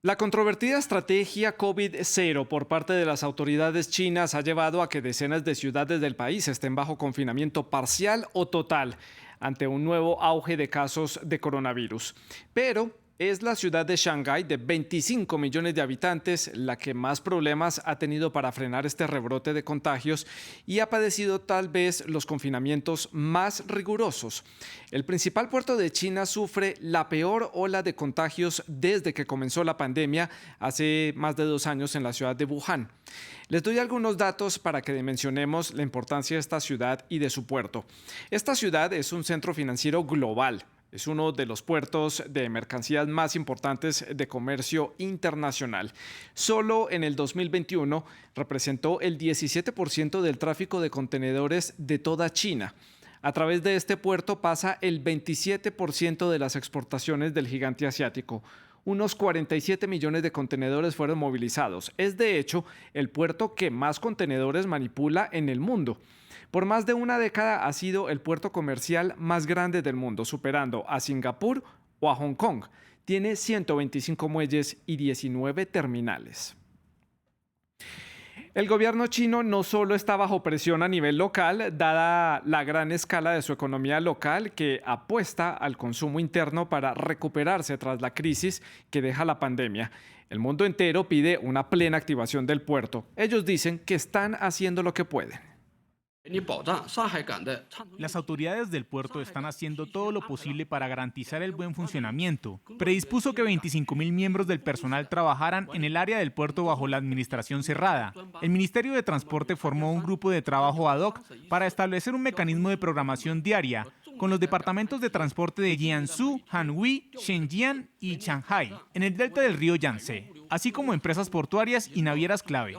La controvertida estrategia COVID-0 por parte de las autoridades chinas ha llevado a que decenas de ciudades del país estén bajo confinamiento parcial o total ante un nuevo auge de casos de coronavirus. Pero es la ciudad de Shanghái, de 25 millones de habitantes, la que más problemas ha tenido para frenar este rebrote de contagios y ha padecido tal vez los confinamientos más rigurosos. El principal puerto de China sufre la peor ola de contagios desde que comenzó la pandemia hace más de 2 años en la ciudad de Wuhan. Les doy algunos datos para que dimensionemos la importancia de esta ciudad y de su puerto. Esta ciudad es un centro financiero global. Es uno de los puertos de mercancías más importantes de comercio internacional. Solo en el 2021 representó el 17% del tráfico de contenedores de toda China. A través de este puerto pasa el 27% de las exportaciones del gigante asiático. Unos 47 millones de contenedores fueron movilizados. Es de hecho el puerto que más contenedores manipula en el mundo. Por más de una década ha sido el puerto comercial más grande del mundo, superando a Singapur o a Hong Kong. Tiene 125 muelles y 19 terminales. El gobierno chino no solo está bajo presión a nivel local, dada la gran escala de su economía local, que apuesta al consumo interno para recuperarse tras la crisis que deja la pandemia. El mundo entero pide una plena activación del puerto. Ellos dicen que están haciendo lo que pueden. Las autoridades del puerto están haciendo todo lo posible para garantizar el buen funcionamiento. Predispuso que 25.000 miembros del personal trabajaran en el área del puerto bajo la administración cerrada. El Ministerio de Transporte formó un grupo de trabajo ad hoc para establecer un mecanismo de programación diaria con los departamentos de transporte de Jiangsu, Anhui, Shenzhen y Shanghai, en el delta del río Yangtze, así como empresas portuarias y navieras clave.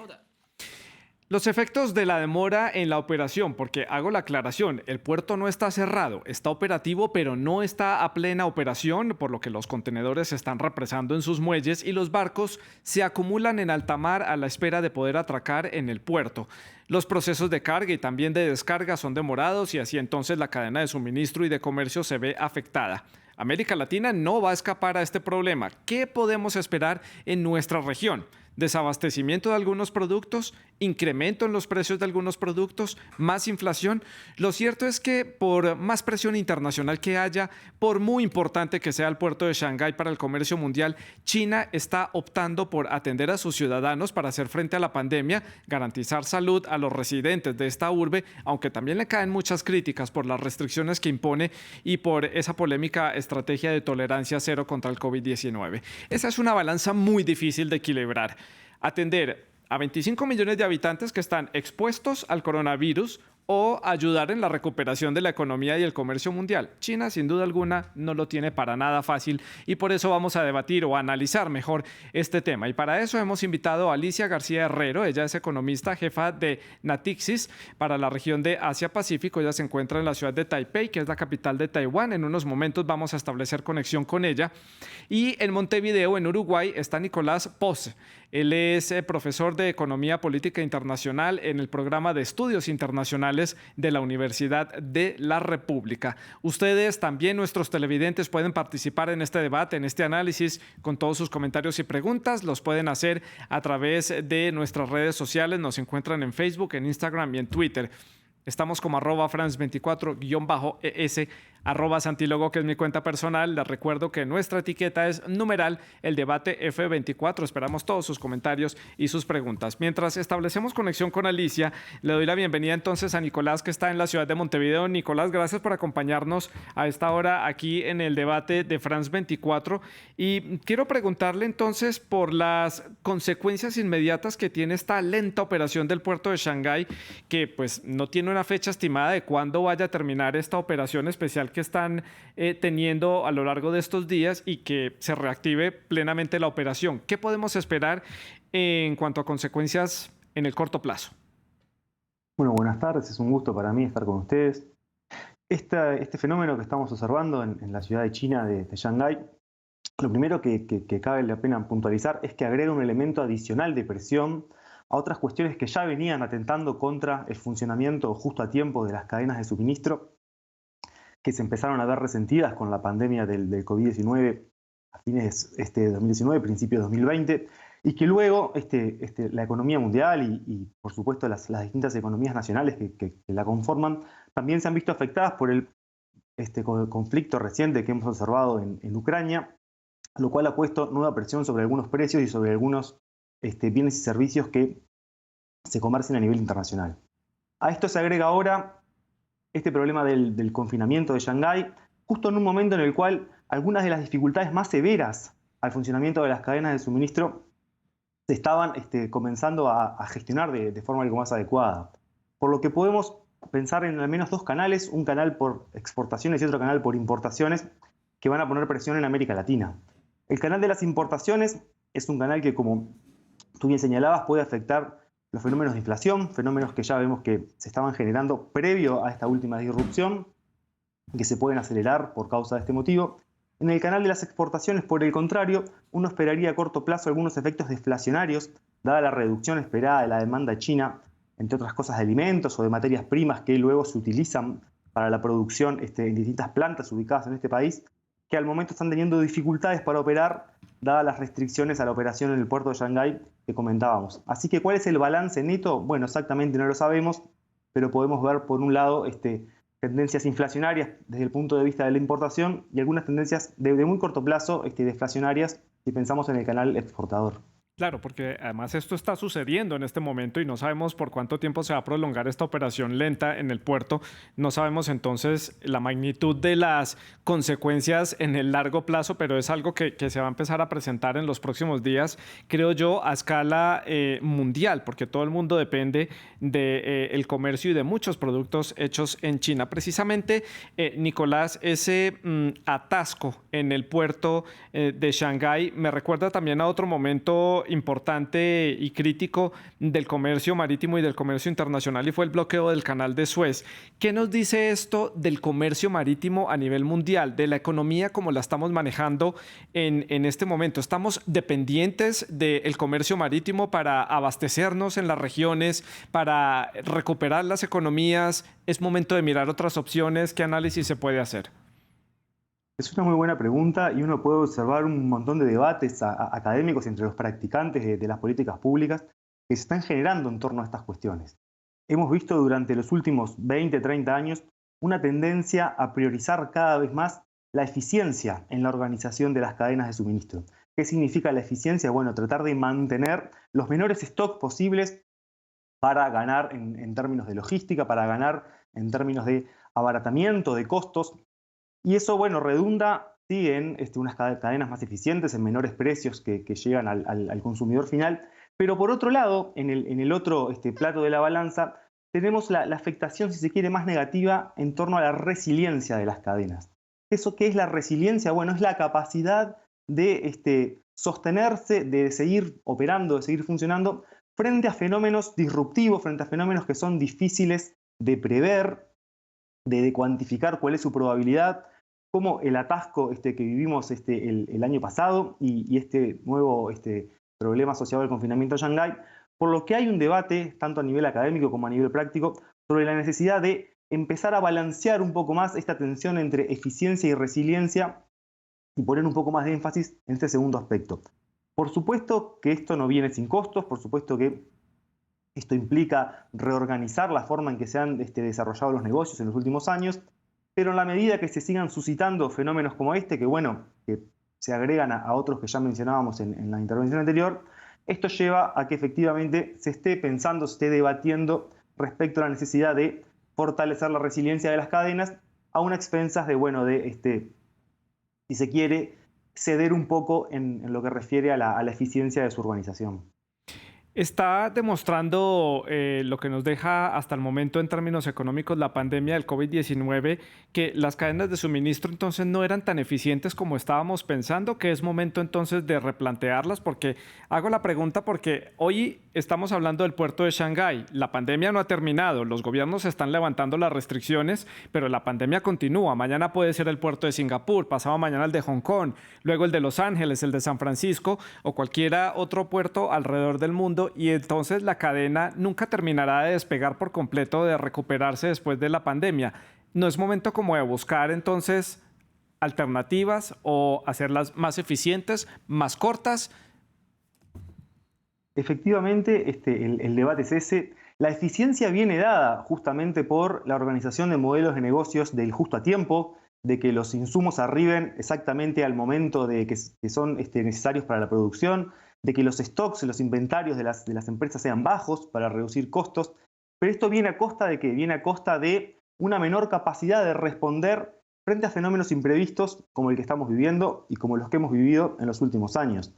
Los efectos de la demora en la operación, porque hago la aclaración, el puerto no está cerrado, está operativo, pero no está a plena operación, por lo que los contenedores se están represando en sus muelles y los barcos se acumulan en alta mar a la espera de poder atracar en el puerto. Los procesos de carga y también de descarga son demorados y así entonces la cadena de suministro y de comercio se ve afectada. América Latina no va a escapar a este problema. ¿Qué podemos esperar en nuestra región? ¿Desabastecimiento de algunos productos? ¿Incremento en los precios de algunos productos? ¿Más inflación? Lo cierto es que por más presión internacional que haya, por muy importante que sea el puerto de Shanghái para el comercio mundial, China está optando por atender a sus ciudadanos para hacer frente a la pandemia, garantizar salud a los residentes de esta urbe, aunque también le caen muchas críticas por las restricciones que impone y por esa polémica estrategia de tolerancia cero contra el COVID-19. Esa es una balanza muy difícil de equilibrar. Atender a 25 millones de habitantes que están expuestos al coronavirus o ayudar en la recuperación de la economía y el comercio mundial. China, sin duda alguna, no lo tiene para nada fácil y por eso vamos a debatir o a analizar mejor este tema. Y para eso hemos invitado a Alicia García Herrero. Ella es economista, jefa de Natixis para la región de Asia-Pacífico. Ella se encuentra en la ciudad de Taipei, que es la capital de Taiwán. En unos momentos vamos a establecer conexión con ella. Y en Montevideo, en Uruguay, está Nicolás Posse. Él es profesor de Economía Política Internacional en el programa de Estudios Internacionales de la Universidad de la República. Ustedes también, nuestros televidentes, pueden participar en este debate, en este análisis, con todos sus comentarios y preguntas. Los pueden hacer a través de nuestras redes sociales. Nos encuentran en Facebook, en Instagram y en Twitter. Estamos como @France24_ES, @Santilogo, que es mi cuenta personal. Les recuerdo que nuestra etiqueta es numeral el debate F24. Esperamos todos sus comentarios y sus preguntas. Mientras establecemos conexión con Alicia, le doy la bienvenida entonces a Nicolás, que está en la ciudad de Montevideo. Nicolás, gracias por acompañarnos a esta hora aquí en el debate de France 24. Y quiero preguntarle entonces por las consecuencias inmediatas que tiene esta lenta operación del puerto de Shanghái, que pues no tiene una fecha estimada de cuándo vaya a terminar esta operación especial que están teniendo a lo largo de estos días y que se reactive plenamente la operación. ¿Qué podemos esperar en cuanto a consecuencias en el corto plazo? Bueno, buenas tardes, es un gusto para mí estar con ustedes. Este fenómeno que estamos observando en la ciudad de China de Shanghái, lo primero que cabe la pena puntualizar es que agrega un elemento adicional de presión a otras cuestiones que ya venían atentando contra el funcionamiento justo a tiempo de las cadenas de suministro, que se empezaron a ver resentidas con la pandemia del COVID-19 a fines de 2019, principios de 2020, y que luego la economía mundial y por supuesto las distintas economías nacionales que la conforman también se han visto afectadas por el conflicto reciente que hemos observado en Ucrania, lo cual ha puesto nueva presión sobre algunos precios y sobre algunos bienes y servicios que se comercian a nivel internacional. A esto se agrega ahora este problema del confinamiento de Shanghái, justo en un momento en el cual algunas de las dificultades más severas al funcionamiento de las cadenas de suministro se estaban comenzando a gestionar de forma algo más adecuada. Por lo que podemos pensar en al menos dos canales, un canal por exportaciones y otro canal por importaciones, que van a poner presión en América Latina. El canal de las importaciones es un canal que, como tú bien señalabas, puede afectar los fenómenos de inflación, fenómenos que ya vemos que se estaban generando previo a esta última disrupción, que se pueden acelerar por causa de este motivo. En el canal de las exportaciones, por el contrario, uno esperaría a corto plazo algunos efectos deflacionarios, dada la reducción esperada de la demanda china, entre otras cosas de alimentos o de materias primas que luego se utilizan para la producción en distintas plantas ubicadas en este país, que al momento están teniendo dificultades para operar, dadas las restricciones a la operación en el puerto de Shanghái que comentábamos. Así que, ¿cuál es el balance neto? Bueno, exactamente no lo sabemos, pero podemos ver, por un lado, tendencias inflacionarias desde el punto de vista de la importación y algunas tendencias de muy corto plazo deflacionarias si pensamos en el canal exportador. Claro, porque además esto está sucediendo en este momento y no sabemos por cuánto tiempo se va a prolongar esta operación lenta en el puerto. No sabemos entonces la magnitud de las consecuencias en el largo plazo, pero es algo que se va a empezar a presentar en los próximos días, creo yo, a escala mundial, porque todo el mundo depende del comercio y de muchos productos hechos en China. Precisamente, Nicolás, ese atasco en el puerto de Shanghái me recuerda también a otro momento importante y crítico del comercio marítimo y del comercio internacional, y fue el bloqueo del canal de Suez. ¿Qué nos dice esto del comercio marítimo a nivel mundial, de la economía como la estamos manejando en este momento? ¿Estamos dependientes del comercio marítimo para abastecernos en las regiones, para recuperar las economías? ¿Es momento de mirar otras opciones? ¿Qué análisis se puede hacer? Es una muy buena pregunta y uno puede observar un montón de debates académicos entre los practicantes de las políticas públicas que se están generando en torno a estas cuestiones. Hemos visto durante los últimos 20, 30 años una tendencia a priorizar cada vez más la eficiencia en la organización de las cadenas de suministro. ¿Qué significa la eficiencia? Bueno, tratar de mantener los menores stocks posibles para ganar en términos de logística, para ganar en términos de abaratamiento de costos. Y eso, bueno, redunda sí, en unas cadenas más eficientes, en menores precios que llegan al consumidor final. Pero por otro lado, en el otro plato de la balanza, tenemos la afectación, si se quiere, más negativa en torno a la resiliencia de las cadenas. ¿Eso qué es la resiliencia? Bueno, es la capacidad de sostenerse, de seguir operando, de seguir funcionando frente a fenómenos disruptivos, frente a fenómenos que son difíciles de prever, de cuantificar cuál es su probabilidad, como el atasco que vivimos el año pasado y este nuevo problema asociado al confinamiento de Shanghái, por lo que hay un debate, tanto a nivel académico como a nivel práctico, sobre la necesidad de empezar a balancear un poco más esta tensión entre eficiencia y resiliencia y poner un poco más de énfasis en este segundo aspecto. Por supuesto que esto no viene sin costos, por supuesto que esto implica reorganizar la forma en que se han desarrollado los negocios en los últimos años, pero en la medida que se sigan suscitando fenómenos como que se agregan a otros que ya mencionábamos en la intervención anterior, esto lleva a que efectivamente se esté pensando, se esté debatiendo respecto a la necesidad de fortalecer la resiliencia de las cadenas a unas expensas si se quiere, ceder un poco en lo que refiere a la eficiencia de su organización. Está demostrando lo que nos deja hasta el momento en términos económicos la pandemia del COVID-19, que las cadenas de suministro entonces no eran tan eficientes como estábamos pensando, que es momento entonces de replantearlas, porque hago la pregunta porque hoy estamos hablando del puerto de Shanghái, la pandemia no ha terminado, los gobiernos están levantando las restricciones, pero la pandemia continúa. Mañana puede ser el puerto de Singapur, pasado mañana el de Hong Kong, luego el de Los Ángeles, el de San Francisco o cualquiera otro puerto alrededor del mundo. Y entonces la cadena nunca terminará de despegar por completo, de recuperarse después de la pandemia. ¿No es momento como de buscar entonces alternativas o hacerlas más eficientes, más cortas? Efectivamente, el debate es ese. La eficiencia viene dada justamente por la organización de modelos de negocios del justo a tiempo, de que los insumos arriben exactamente al momento de que son necesarios para la producción, de que los stocks, los inventarios de las empresas sean bajos para reducir costos. Pero esto viene a costa de ¿qué? Viene a costa de una menor capacidad de responder frente a fenómenos imprevistos como el que estamos viviendo y como los que hemos vivido en los últimos años.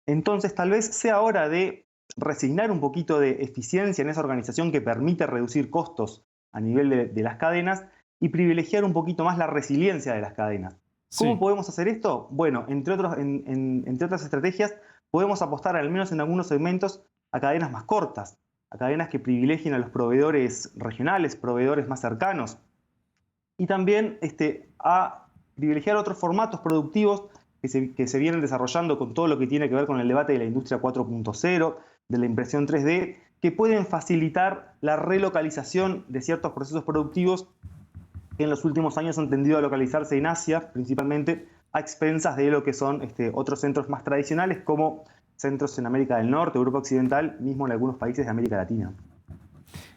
Entonces, tal vez sea hora de resignar un poquito de eficiencia en esa organización que permite reducir costos a nivel de las cadenas y privilegiar un poquito más la resiliencia de las cadenas. ¿Cómo Sí. podemos hacer esto? Bueno, entre otras estrategias, podemos apostar, al menos en algunos segmentos, a cadenas más cortas, a cadenas que privilegien a los proveedores regionales, proveedores más cercanos, y también a privilegiar otros formatos productivos que se vienen desarrollando con todo lo que tiene que ver con el debate de la industria 4.0, de la impresión 3D, que pueden facilitar la relocalización de ciertos procesos productivos que en los últimos años han tendido a localizarse en Asia, principalmente a expensas de lo que son otros centros más tradicionales, como centros en América del Norte, Europa Occidental, mismo en algunos países de América Latina.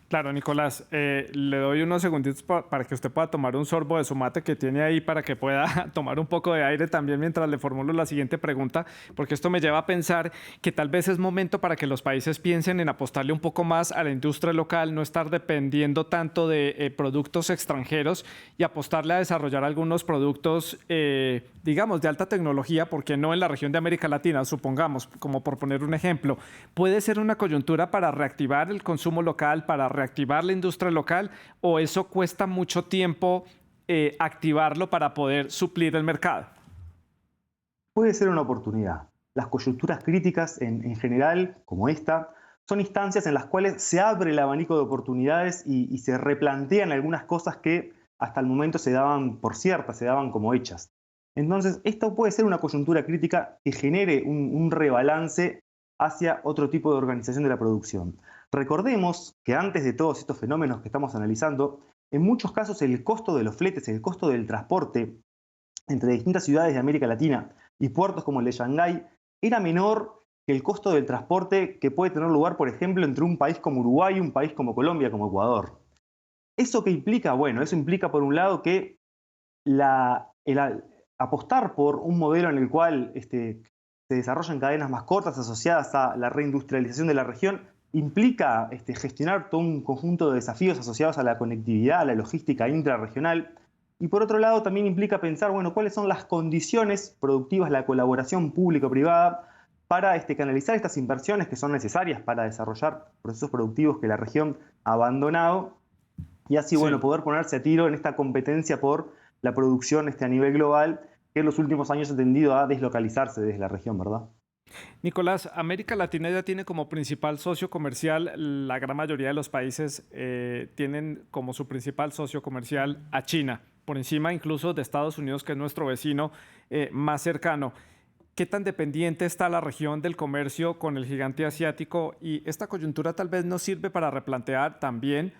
Claro, Nicolás, le doy unos segunditos para que usted pueda tomar un sorbo de su mate que tiene ahí para que pueda tomar un poco de aire también mientras le formulo la siguiente pregunta, porque esto me lleva a pensar que tal vez es momento para que los países piensen en apostarle un poco más a la industria local, no estar dependiendo tanto de productos extranjeros y apostarle a desarrollar algunos productos, digamos, de alta tecnología, porque no en la región de América Latina, supongamos, como por poner un ejemplo. ¿Puede ser una coyuntura para reactivar el consumo local, para reactivar la industria local, o eso cuesta mucho tiempo activarlo para poder suplir el mercado? Puede ser una oportunidad. Las coyunturas críticas en general, como esta, son instancias en las cuales se abre el abanico de oportunidades y se replantean algunas cosas que hasta el momento se daban por ciertas, se daban como hechas. Entonces, esto puede ser una coyuntura crítica que genere un rebalance hacia otro tipo de organización de la producción. Recordemos que antes de todos estos fenómenos que estamos analizando, en muchos casos el costo de los fletes, el costo del transporte entre distintas ciudades de América Latina y puertos como el de Shanghái era menor que el costo del transporte que puede tener lugar, por ejemplo, entre un país como Uruguay y un país como Colombia, como Ecuador. ¿Eso qué implica? Bueno, eso implica, por un lado, que apostar por un modelo en el cual se desarrollan cadenas más cortas asociadas a la reindustrialización de la región implica gestionar todo un conjunto de desafíos asociados a la conectividad, a la logística intrarregional. Y por otro lado también implica pensar, bueno, cuáles son las condiciones productivas, la colaboración público-privada para canalizar estas inversiones que son necesarias para desarrollar procesos productivos que la región ha abandonado y así, Sí. bueno, poder ponerse a tiro en esta competencia por la producción a nivel global que en los últimos años ha tendido a deslocalizarse desde la región, ¿verdad? Nicolás, América Latina ya tiene como principal socio comercial, la gran mayoría de los países tienen como su principal socio comercial a China, por encima incluso de Estados Unidos, que es nuestro vecino más cercano. ¿Qué tan dependiente está la región del comercio con el gigante asiático? Y esta coyuntura tal vez nos sirve para replantear también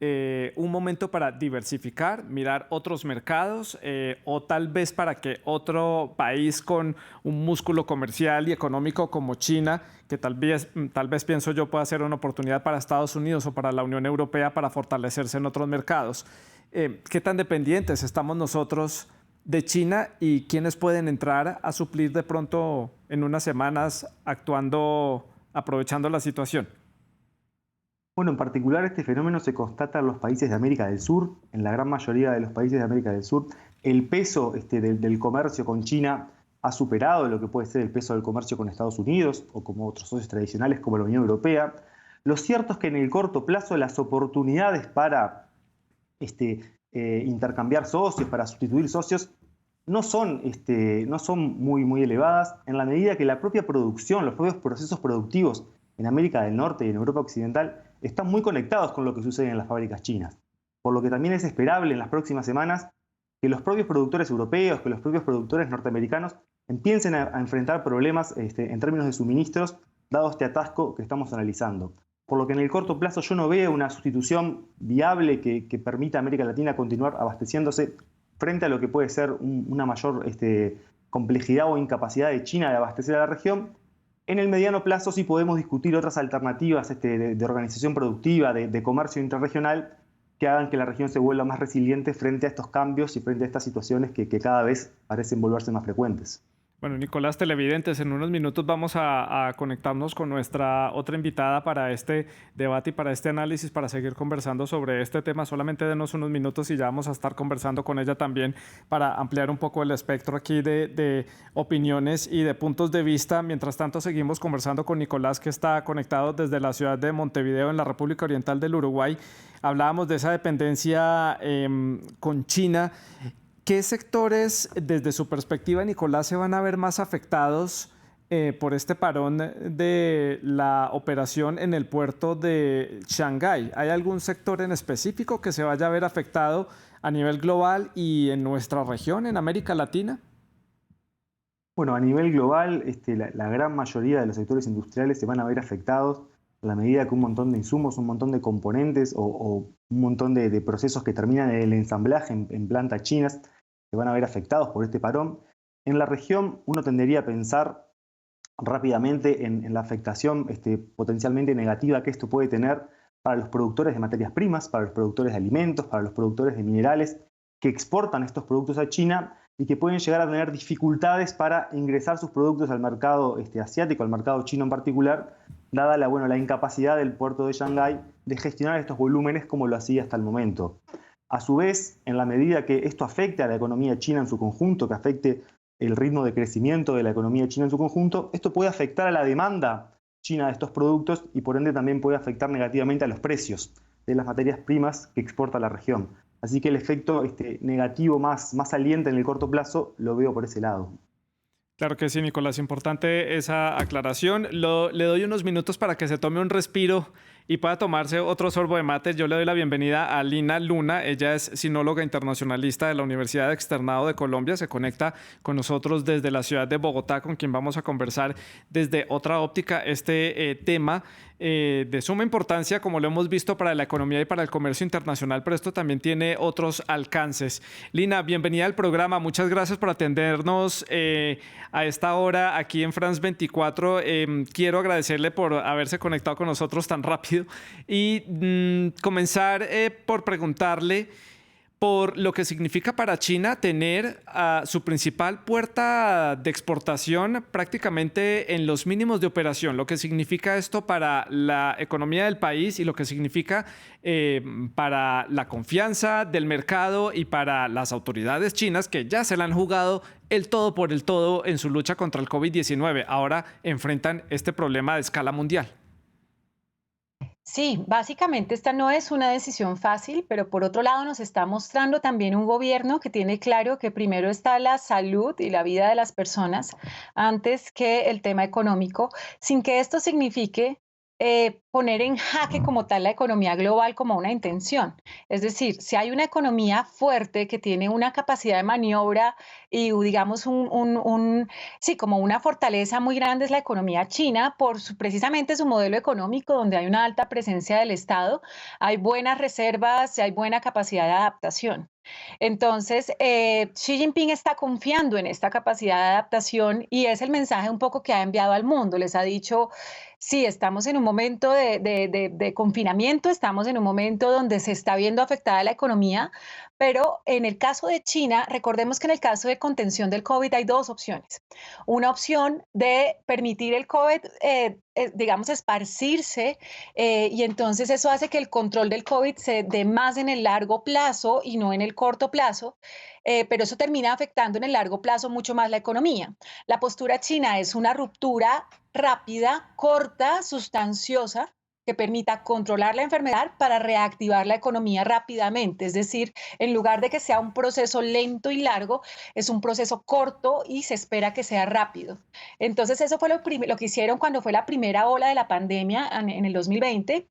un momento para diversificar, mirar otros mercados o tal vez para que otro país con un músculo comercial y económico como China, que tal vez pienso yo pueda ser una oportunidad para Estados Unidos o para la Unión Europea para fortalecerse en otros mercados. ¿Qué tan dependientes estamos nosotros de China y quiénes pueden entrar a suplir de pronto en unas semanas aprovechando la situación? Bueno, en particular este fenómeno se constata en los países de América del Sur, en la gran mayoría de los países de América del Sur. El peso del comercio con China ha superado lo que puede ser el peso del comercio con Estados Unidos o como otros socios tradicionales como la Unión Europea. Lo cierto es que en el corto plazo las oportunidades para intercambiar socios, para sustituir socios, no son muy elevadas en la medida que la propia producción, los propios procesos productivos en América del Norte y en Europa Occidental están muy conectados con lo que sucede en las fábricas chinas. Por lo que también es esperable en las próximas semanas que los propios productores europeos, que los propios productores norteamericanos empiecen a enfrentar problemas en términos de suministros, dado este atasco que estamos analizando. Por lo que en el corto plazo yo no veo una sustitución viable que permita a América Latina continuar abasteciéndose frente a lo que puede ser una mayor complejidad o incapacidad de China de abastecer a la región. En el mediano plazo sí podemos discutir otras alternativas de organización productiva, de comercio intrarregional, que hagan que la región se vuelva más resiliente frente a estos cambios y frente a estas situaciones que cada vez parecen volverse más frecuentes. Bueno, Nicolás, televidentes, en unos minutos vamos a conectarnos con nuestra otra invitada para este debate y para este análisis, para seguir conversando sobre este tema. Solamente denos unos minutos y ya vamos a estar conversando con ella también para ampliar un poco el espectro aquí de opiniones y de puntos de vista. Mientras tanto, seguimos conversando con Nicolás, que está conectado desde la ciudad de Montevideo, en la República Oriental del Uruguay. Hablábamos de esa dependencia con China. ¿Qué sectores, desde su perspectiva, Nicolás, se van a ver más afectados por este parón de la operación en el puerto de Shanghái? ¿Hay algún sector en específico que se vaya a ver afectado a nivel global y en nuestra región, en América Latina? Bueno, a nivel global, la gran mayoría de los sectores industriales se van a ver afectados a la medida que un montón de insumos, un montón de componentes o un montón de procesos que terminan en el ensamblaje en plantas chinas se van a ver afectados por este parón. En la región uno tendería a pensar rápidamente en la afectación potencialmente negativa que esto puede tener para los productores de materias primas, para los productores de alimentos, para los productores de minerales que exportan estos productos a China y que pueden llegar a tener dificultades para ingresar sus productos al mercado asiático, al mercado chino en particular, dada la incapacidad del puerto de Shanghái de gestionar estos volúmenes como lo hacía hasta el momento. A su vez, en la medida que esto afecte a la economía china en su conjunto, que afecte el ritmo de crecimiento de la economía china en su conjunto, esto puede afectar a la demanda china de estos productos y por ende también puede afectar negativamente a los precios de las materias primas que exporta la región. Así que el efecto negativo más saliente en el corto plazo lo veo por ese lado. Claro que sí, Nicolás, importante esa aclaración. Le doy unos minutos para que se tome un respiro y pueda tomarse otro sorbo de mate. Yo le doy la bienvenida a Lina Luna. Ella es sinóloga internacionalista de la Universidad Externado de Colombia. Se conecta con nosotros desde la ciudad de Bogotá, con quien vamos a conversar desde otra óptica este tema de suma importancia, como lo hemos visto, para la economía y para el comercio internacional, pero esto también tiene otros alcances. Lina, bienvenida al programa. Muchas gracias por atendernos a esta hora aquí en France 24. Quiero agradecerle por haberse conectado con nosotros tan rápido y comenzar por preguntarle por lo que significa para China tener su principal puerta de exportación prácticamente en los mínimos de operación, lo que significa esto para la economía del país y lo que significa para la confianza del mercado y para las autoridades chinas, que ya se la han jugado el todo por el todo en su lucha contra el COVID-19. Ahora enfrentan este problema de escala mundial. Sí, básicamente esta no es una decisión fácil, pero por otro lado nos está mostrando también un gobierno que tiene claro que primero está la salud y la vida de las personas antes que el tema económico, sin que esto signifique poner en jaque como tal la economía global como una intención. Es decir, si hay una economía fuerte que tiene una capacidad de maniobra y digamos sí, como una fortaleza muy grande es la economía china por precisamente su modelo económico donde hay una alta presencia del Estado, hay buenas reservas, hay buena capacidad de adaptación. Entonces, Xi Jinping está confiando en esta capacidad de adaptación y es el mensaje un poco que ha enviado al mundo. Les ha dicho, sí, estamos en un momento de confinamiento, estamos en un momento donde se está viendo afectada la economía, pero en el caso de China, recordemos que en el caso de contención del COVID hay dos opciones. Una opción de permitir el COVID, digamos, esparcirse y entonces eso hace que el control del COVID se dé más en el largo plazo y no en el corto plazo, pero eso termina afectando en el largo plazo mucho más la economía. La postura china es una ruptura rápida, corta, sustanciosa, que permita controlar la enfermedad para reactivar la economía rápidamente. Es decir, en lugar de que sea un proceso lento y largo, es un proceso corto y se espera que sea rápido. Entonces, eso fue lo que hicieron cuando fue la primera ola de la pandemia en el 2020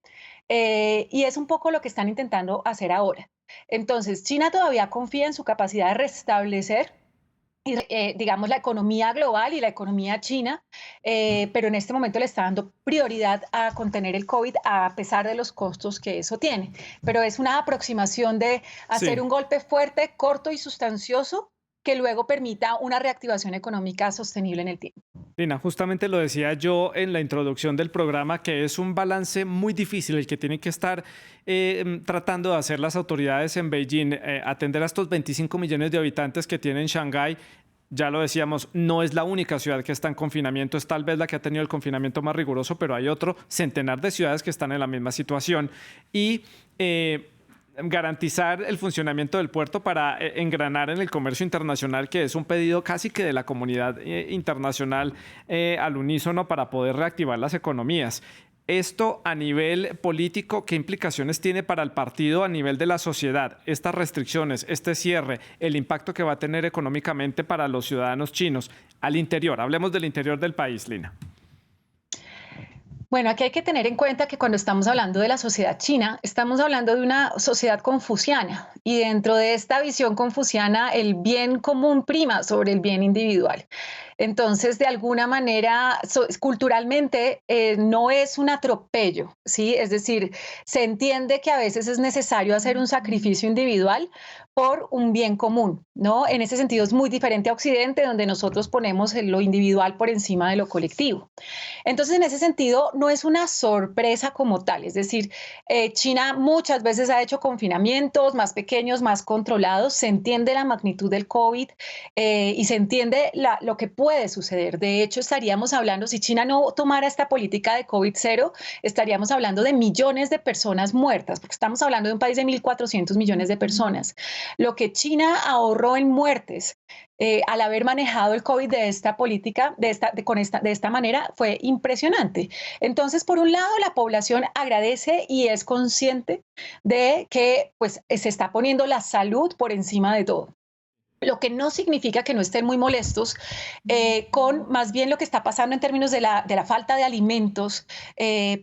y es un poco lo que están intentando hacer ahora. Entonces, China todavía confía en su capacidad de restablecer digamos, la economía global y la economía china, pero en este momento le está dando prioridad a contener el COVID a pesar de los costos que eso tiene. Pero es una aproximación de hacer Sí. un golpe fuerte, corto y sustancioso que luego permita una reactivación económica sostenible en el tiempo. Lina, justamente lo decía yo en la introducción del programa, que es un balance muy difícil el que tienen que estar tratando de hacer las autoridades en Beijing, atender a estos 25 millones de habitantes que tiene Shanghái. Ya lo decíamos, no es la única ciudad que está en confinamiento, es tal vez la que ha tenido el confinamiento más riguroso, pero hay otro centenar de ciudades que están en la misma situación. Y garantizar el funcionamiento del puerto para engranar en el comercio internacional, que es un pedido casi que de la comunidad internacional al unísono para poder reactivar las economías. Esto a nivel político, ¿qué implicaciones tiene para el partido a nivel de la sociedad? Estas restricciones, este cierre, el impacto que va a tener económicamente para los ciudadanos chinos al interior. Hablemos del interior del país, Lina. Bueno, aquí hay que tener en cuenta que cuando estamos hablando de la sociedad china, estamos hablando de una sociedad confuciana y dentro de esta visión confuciana el bien común prima sobre el bien individual. Entonces, de alguna manera, culturalmente no es un atropello, ¿sí? Es decir, se entiende que a veces es necesario hacer un sacrificio individual por un bien común, ¿no? En ese sentido es muy diferente a Occidente, donde nosotros ponemos lo individual por encima de lo colectivo. Entonces, en ese sentido, no es una sorpresa como tal. Es decir, China muchas veces ha hecho confinamientos más pequeños, más controlados. Se entiende la magnitud del COVID y se entiende lo que puede suceder. De hecho, estaríamos hablando, si China no tomara esta política de COVID cero, estaríamos hablando de millones de personas muertas, porque estamos hablando de un país de 1.400 millones de personas. Lo que China ahorró en muertes al haber manejado el COVID de esta política, de esta manera, fue impresionante. Entonces, por un lado, la población agradece y es consciente de que pues, se está poniendo la salud por encima de todo. Lo que no significa que no estén muy molestos con más bien lo que está pasando en términos de la falta de alimentos.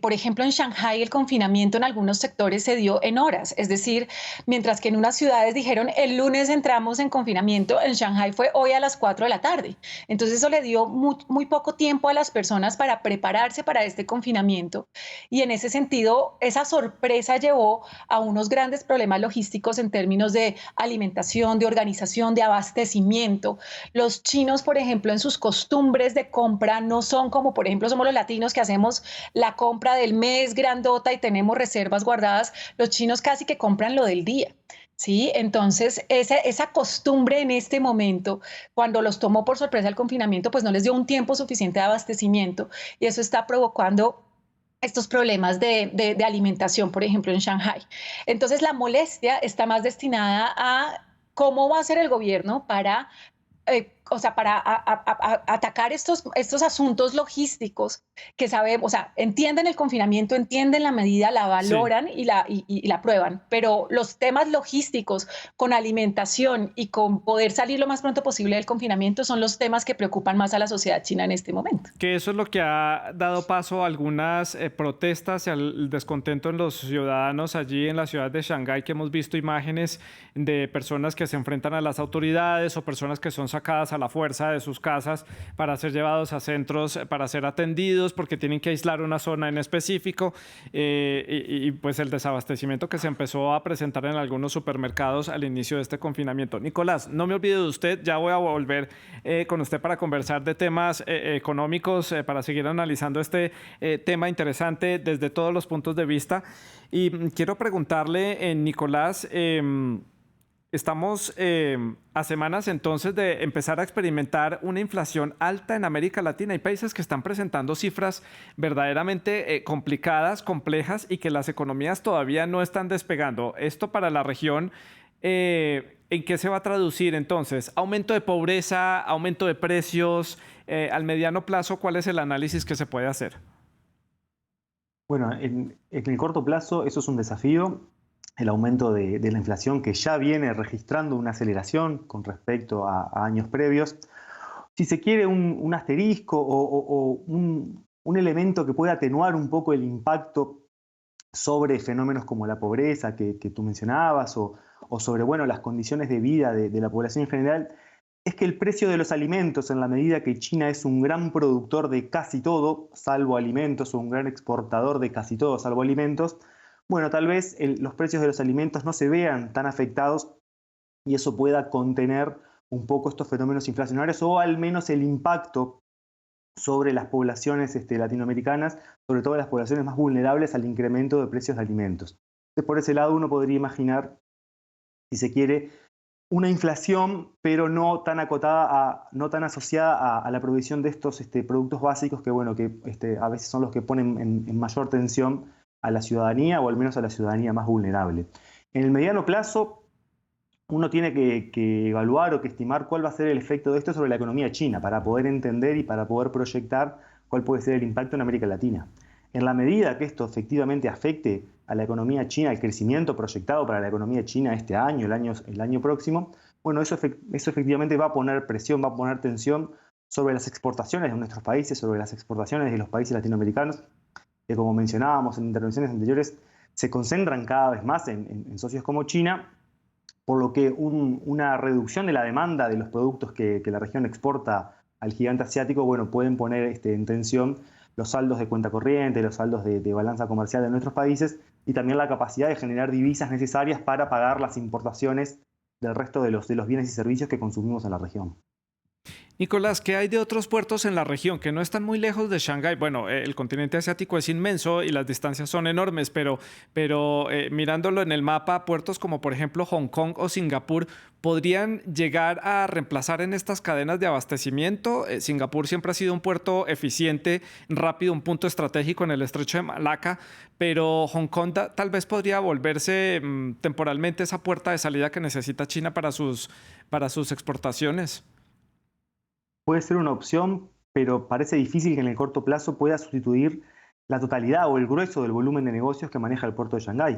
Por ejemplo, en Shanghái el confinamiento en algunos sectores se dio en horas. Es decir, mientras que en unas ciudades dijeron el lunes entramos en confinamiento, en Shanghái fue hoy a las 4 de la tarde. Entonces eso le dio muy poco tiempo a las personas para prepararse para este confinamiento. Y en ese sentido, esa sorpresa llevó a unos grandes problemas logísticos en términos de alimentación, de organización, de abastecimiento. Los chinos, por ejemplo, en sus costumbres de compra no son como, por ejemplo, somos los latinos que hacemos la compra del mes grandota y tenemos reservas guardadas. Los chinos casi que compran lo del día. Sí, entonces esa costumbre en este momento, cuando los tomó por sorpresa el confinamiento, pues no les dio un tiempo suficiente de abastecimiento y eso está provocando estos problemas de alimentación, por ejemplo, en Shanghái. Entonces la molestia está más destinada a cómo va a ser el gobierno para, para atacar estos asuntos logísticos que sabemos, o sea, entienden el confinamiento, entienden la medida, la valoran y la aprueban, pero los temas logísticos con alimentación y con poder salir lo más pronto posible del confinamiento son los temas que preocupan más a la sociedad china en este momento. Que eso es lo que ha dado paso a algunas protestas y al descontento en los ciudadanos allí en la ciudad de Shanghái, que hemos visto imágenes de personas que se enfrentan a las autoridades o personas que son sacadas a la fuerza de sus casas para ser llevados a centros para ser atendidos porque tienen que aislar una zona en específico y pues el desabastecimiento que se empezó a presentar en algunos supermercados al inicio de este confinamiento. Nicolás, no me olvide de usted, ya voy a volver con usted para conversar de temas económicos, para seguir analizando este tema interesante desde todos los puntos de vista. Y quiero preguntarle, Nicolás, estamos a semanas entonces de empezar a experimentar una inflación alta en América Latina. Hay países que están presentando cifras verdaderamente complicadas, complejas y que las economías todavía no están despegando. Esto para la región, ¿en qué se va a traducir entonces? ¿Aumento de pobreza, aumento de precios? Al mediano plazo, ¿cuál es el análisis que se puede hacer? Bueno, en el corto plazo eso es un desafío. El aumento de la inflación que ya viene registrando una aceleración con respecto a años previos. Si se quiere un asterisco o un elemento que pueda atenuar un poco el impacto sobre fenómenos como la pobreza que tú mencionabas o sobre bueno, las condiciones de vida de la población en general, es que el precio de los alimentos, en la medida que China es un gran productor de casi todo, salvo alimentos, o un gran exportador de casi todo, salvo alimentos, bueno, tal vez los precios de los alimentos no se vean tan afectados y eso pueda contener un poco estos fenómenos inflacionarios o al menos el impacto sobre las poblaciones latinoamericanas, sobre todo las poblaciones más vulnerables al incremento de precios de alimentos. Entonces, por ese lado uno podría imaginar, si se quiere, una inflación, pero no tan acotada, no tan asociada a la provisión de estos productos básicos que, bueno, que a veces son los que ponen en mayor tensión a la ciudadanía o al menos a la ciudadanía más vulnerable. En el mediano plazo, uno tiene que evaluar o que estimar cuál va a ser el efecto de esto sobre la economía china para poder entender y para poder proyectar cuál puede ser el impacto en América Latina. En la medida que esto efectivamente afecte a la economía china, el crecimiento proyectado para la economía china este año, el año próximo, bueno, eso efectivamente va a poner presión, va a poner tensión sobre las exportaciones de nuestros países, sobre las exportaciones de los países latinoamericanos, que como mencionábamos en intervenciones anteriores, se concentran cada vez más en socios como China, por lo que una reducción de la demanda de los productos que la región exporta al gigante asiático, bueno, pueden poner en tensión los saldos de cuenta corriente, los saldos de balanza comercial de nuestros países y también la capacidad de generar divisas necesarias para pagar las importaciones del resto de los bienes y servicios que consumimos en la región. Nicolás, ¿qué hay de otros puertos en la región que no están muy lejos de Shanghái? Bueno, el continente asiático es inmenso y las distancias son enormes, pero mirándolo en el mapa, puertos como por ejemplo Hong Kong o Singapur podrían llegar a reemplazar en estas cadenas de abastecimiento. Singapur siempre ha sido un puerto eficiente, rápido, un punto estratégico en el estrecho de Malaca, pero Hong Kong tal vez podría volverse temporalmente esa puerta de salida que necesita China para sus exportaciones. Puede ser una opción, pero parece difícil que en el corto plazo pueda sustituir la totalidad o el grueso del volumen de negocios que maneja el puerto de Shanghái,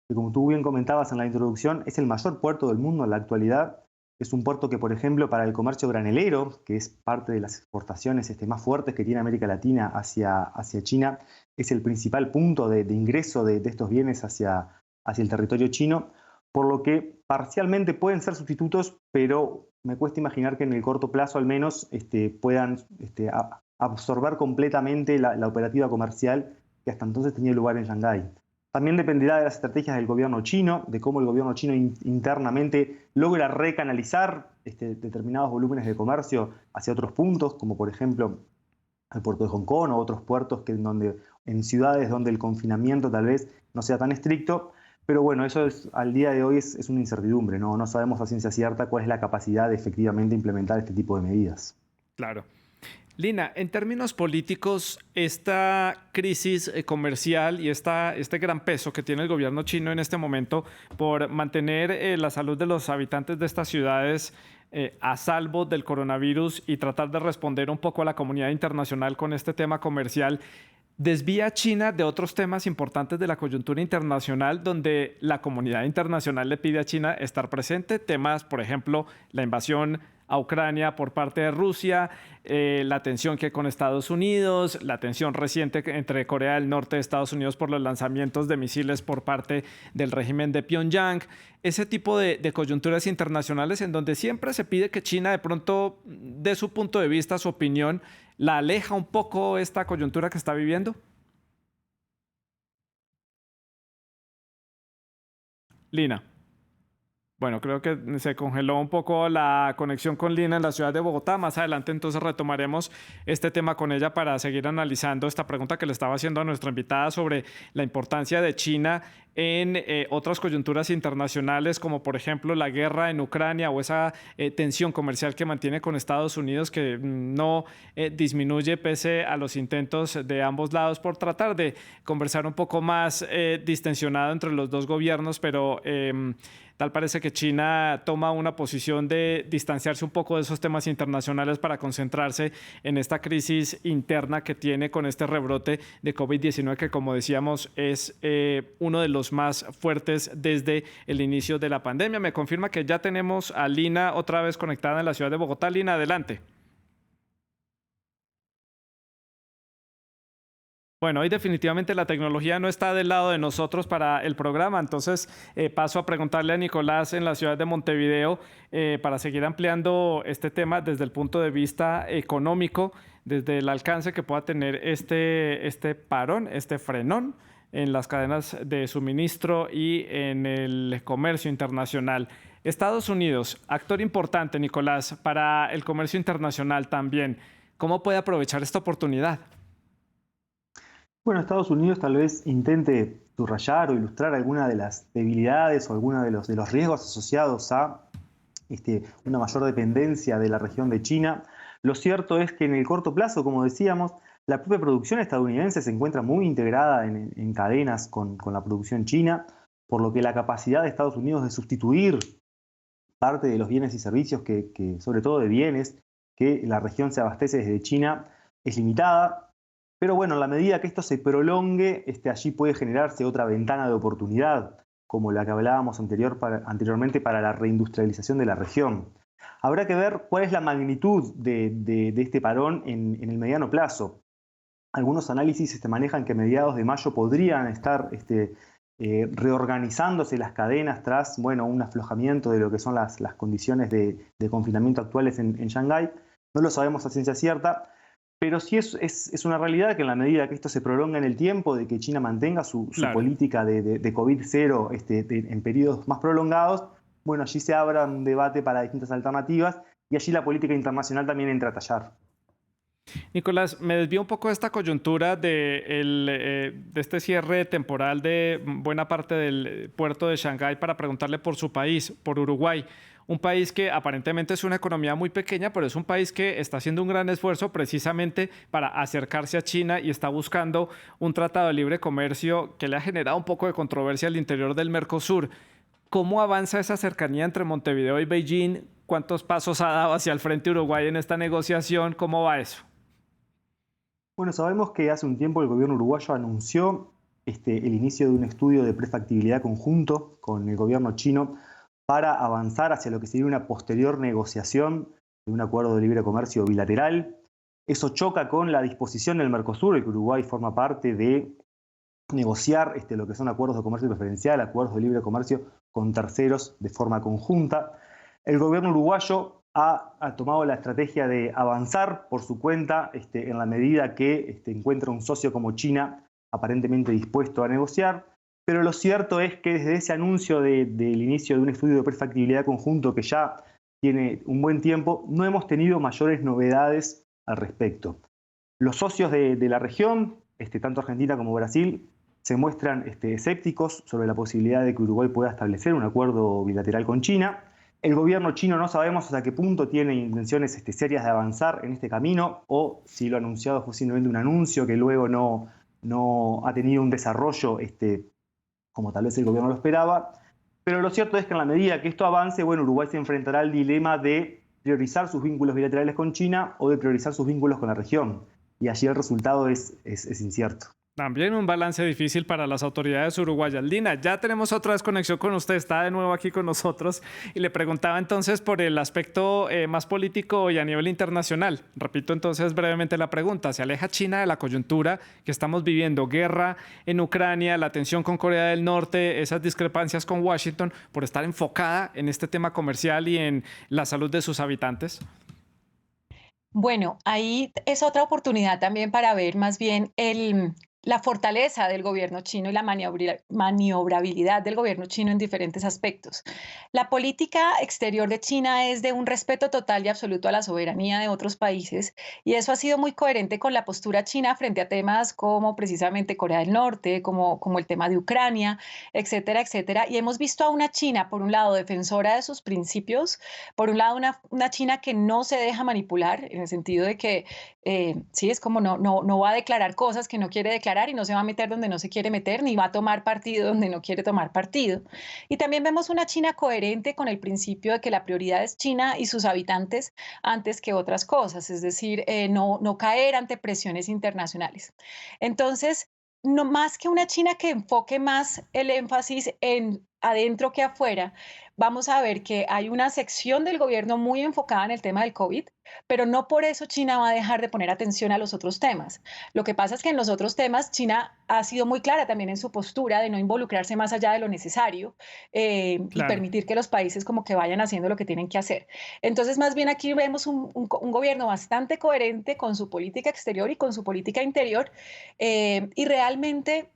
que como tú bien comentabas en la introducción, es el mayor puerto del mundo en la actualidad. Es un puerto que, por ejemplo, para el comercio granelero, que es parte de las exportaciones más fuertes que tiene América Latina hacia China, es el principal punto de ingreso de estos bienes hacia el territorio chino, por lo que parcialmente pueden ser sustitutos, pero me cuesta imaginar que en el corto plazo al menos puedan absorber completamente la operativa comercial que hasta entonces tenía lugar en Shanghái. También dependerá de las estrategias del gobierno chino, de cómo el gobierno chino internamente logra recanalizar determinados volúmenes de comercio hacia otros puntos, como por ejemplo el puerto de Hong Kong o otros puertos en ciudades donde el confinamiento tal vez no sea tan estricto. Pero bueno, eso al día de hoy es una incertidumbre, ¿no? No sabemos a ciencia cierta cuál es la capacidad de efectivamente implementar este tipo de medidas. Claro. Lina, en términos políticos, esta crisis comercial y este gran peso que tiene el gobierno chino en este momento por mantener la salud de los habitantes de estas ciudades a salvo del coronavirus y tratar de responder un poco a la comunidad internacional con este tema comercial, desvía a China de otros temas importantes de la coyuntura internacional donde la comunidad internacional le pide a China estar presente. Temas, por ejemplo, la invasión a Ucrania por parte de Rusia, la tensión que hay con Estados Unidos, la tensión reciente entre Corea del Norte y Estados Unidos por los lanzamientos de misiles por parte del régimen de Pyongyang. Ese tipo de coyunturas internacionales en donde siempre se pide que China de pronto dé su punto de vista, su opinión. ¿La aleja un poco esta coyuntura que está viviendo? Lina. Bueno, creo que se congeló un poco la conexión con Lina en la ciudad de Bogotá. Más adelante entonces retomaremos este tema con ella para seguir analizando esta pregunta que le estaba haciendo a nuestra invitada sobre la importancia de China en otras coyunturas internacionales, como por ejemplo la guerra en Ucrania o esa tensión comercial que mantiene con Estados Unidos que no disminuye pese a los intentos de ambos lados por tratar de conversar un poco más distensionado entre los dos gobiernos, pero tal parece que China toma una posición de distanciarse un poco de esos temas internacionales para concentrarse en esta crisis interna que tiene con este rebrote de COVID-19 que, como decíamos, es uno de los más fuertes desde el inicio de la pandemia. Me confirma que ya tenemos a Lina otra vez conectada en la ciudad de Bogotá. Lina, adelante. Bueno, hoy definitivamente la tecnología no está del lado de nosotros para el programa, entonces paso a preguntarle a Nicolás en la ciudad de Montevideo para seguir ampliando este tema desde el punto de vista económico, desde el alcance que pueda tener este parón, este frenón en las cadenas de suministro y en el comercio internacional. Estados Unidos, actor importante, Nicolás, para el comercio internacional también. ¿Cómo puede aprovechar esta oportunidad? Bueno, Estados Unidos tal vez intente subrayar o ilustrar alguna de las debilidades o alguna de los riesgos asociados a una mayor dependencia de la región de China. Lo cierto es que en el corto plazo, como decíamos, la propia producción estadounidense se encuentra muy integrada en cadenas con la producción china, por lo que la capacidad de Estados Unidos de sustituir parte de los bienes y servicios, sobre todo de bienes, que la región se abastece desde China, es limitada. Pero bueno, en la medida que esto se prolongue, allí puede generarse otra ventana de oportunidad, como la que hablábamos anteriormente para la reindustrialización de la región. Habrá que ver cuál es la magnitud de este parón en el mediano plazo. Algunos análisis manejan que a mediados de mayo podrían estar reorganizándose las cadenas tras un aflojamiento de lo que son las condiciones de confinamiento actuales en Shanghái. No lo sabemos a ciencia cierta, pero sí es una realidad que en la medida que esto se prolonga en el tiempo, de que China mantenga su política de COVID-0 en periodos más prolongados, allí se abra un debate para distintas alternativas y allí la política internacional también entra a tallar. Nicolás, me desvío un poco de esta coyuntura de este cierre temporal de buena parte del puerto de Shanghái para preguntarle por su país, por Uruguay. Un país que aparentemente es una economía muy pequeña, pero es un país que está haciendo un gran esfuerzo precisamente para acercarse a China y está buscando un tratado de libre comercio que le ha generado un poco de controversia al interior del Mercosur. ¿Cómo avanza esa cercanía entre Montevideo y Beijing? ¿Cuántos pasos ha dado hacia el frente Uruguay en esta negociación? ¿Cómo va eso? Bueno, sabemos que hace un tiempo el gobierno uruguayo anunció el inicio de un estudio de prefactibilidad conjunto con el gobierno chino para avanzar hacia lo que sería una posterior negociación de un acuerdo de libre comercio bilateral. Eso choca con la disposición del Mercosur, el que Uruguay forma parte, de negociar lo que son acuerdos de comercio preferencial, acuerdos de libre comercio con terceros de forma conjunta. El gobierno uruguayo ha tomado la estrategia de avanzar por su cuenta en la medida que encuentra un socio como China aparentemente dispuesto a negociar. Pero lo cierto es que desde ese anuncio del inicio de un estudio de prefactibilidad conjunto que ya tiene un buen tiempo, no hemos tenido mayores novedades al respecto. Los socios de la región, tanto Argentina como Brasil, se muestran escépticos sobre la posibilidad de que Uruguay pueda establecer un acuerdo bilateral con China. El gobierno chino no sabemos hasta qué punto tiene intenciones serias de avanzar en este camino, o si lo anunciado fue simplemente un anuncio que luego no ha tenido un desarrollo como tal vez el gobierno lo esperaba. Pero lo cierto es que en la medida que esto avance, Uruguay se enfrentará al dilema de priorizar sus vínculos bilaterales con China o de priorizar sus vínculos con la región. Y allí el resultado es incierto. También un balance difícil para las autoridades uruguayas. Lina, ya tenemos otra desconexión con usted, está de nuevo aquí con nosotros y le preguntaba entonces por el aspecto más político y a nivel internacional. Repito entonces brevemente la pregunta. ¿Se aleja China de la coyuntura que estamos viviendo? Guerra en Ucrania, la tensión con Corea del Norte, esas discrepancias con Washington por estar enfocada en este tema comercial y en la salud de sus habitantes. Bueno, ahí es otra oportunidad también para ver más bien la fortaleza del gobierno chino y la maniobrabilidad del gobierno chino en diferentes aspectos. La política exterior de China es de un respeto total y absoluto a la soberanía de otros países, y eso ha sido muy coherente con la postura china frente a temas como precisamente Corea del Norte, como el tema de Ucrania, etcétera, etcétera. Y hemos visto a una China, por un lado, defensora de sus principios, por un lado, una China que no se deja manipular, en el sentido de que sí, es como no va a declarar cosas que no quiere declarar y no se va a meter donde no se quiere meter, ni va a tomar partido donde no quiere tomar partido. Y también vemos una China coherente con el principio de que la prioridad es China y sus habitantes antes que otras cosas, es decir, no caer ante presiones internacionales. Entonces, no más que una China que enfoque más el énfasis en adentro que afuera, vamos a ver que hay una sección del gobierno muy enfocada en el tema del COVID, pero no por eso China va a dejar de poner atención a los otros temas. Lo que pasa es que en los otros temas China ha sido muy clara también en su postura de no involucrarse más allá de lo necesario y permitir que los países como que vayan haciendo lo que tienen que hacer. Entonces, más bien aquí vemos un gobierno bastante coherente con su política exterior y con su política interior y realmente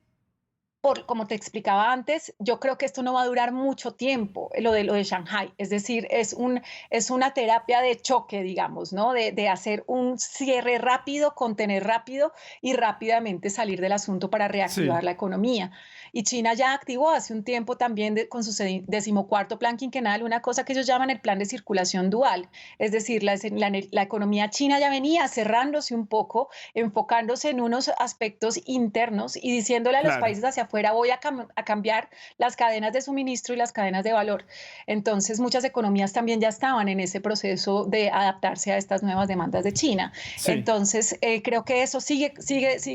como te explicaba antes, yo creo que esto no va a durar mucho tiempo, lo de Shanghái. Es decir, es una terapia de choque, digamos, ¿no? De hacer un cierre rápido, contener rápido y rápidamente salir del asunto para reactivar la economía. Y China ya activó hace un tiempo también con su 14º plan quinquenal una cosa que ellos llaman el plan de circulación dual. Es decir, la economía china ya venía cerrándose un poco, enfocándose en unos aspectos internos y diciéndole a los países hacia afuera, voy a cambiar las cadenas de suministro y las cadenas de valor. Entonces, muchas economías también ya estaban en ese proceso de adaptarse a estas nuevas demandas de China. Entonces, creo que eso sigue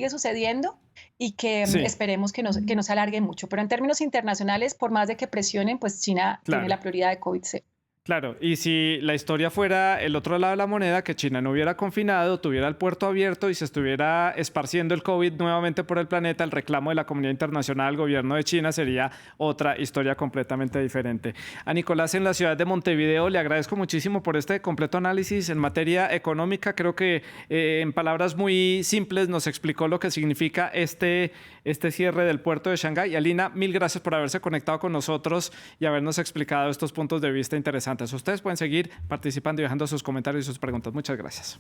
sucediendo y que esperemos que no se alargue mucho. Pero en términos internacionales, por más de que presionen, pues China tiene la prioridad de COVID-0. Claro, y si la historia fuera el otro lado de la moneda, que China no hubiera confinado, tuviera el puerto abierto y se estuviera esparciendo el COVID nuevamente por el planeta, el reclamo de la comunidad internacional al gobierno de China sería otra historia completamente diferente. A Nicolás en la ciudad de Montevideo le agradezco muchísimo por este completo análisis en materia económica. Creo que en palabras muy simples nos explicó lo que significa este cierre del puerto de Shanghái. Y Alina, mil gracias por haberse conectado con nosotros y habernos explicado estos puntos de vista interesantes. Ustedes pueden seguir participando y dejando sus comentarios y sus preguntas. Muchas gracias.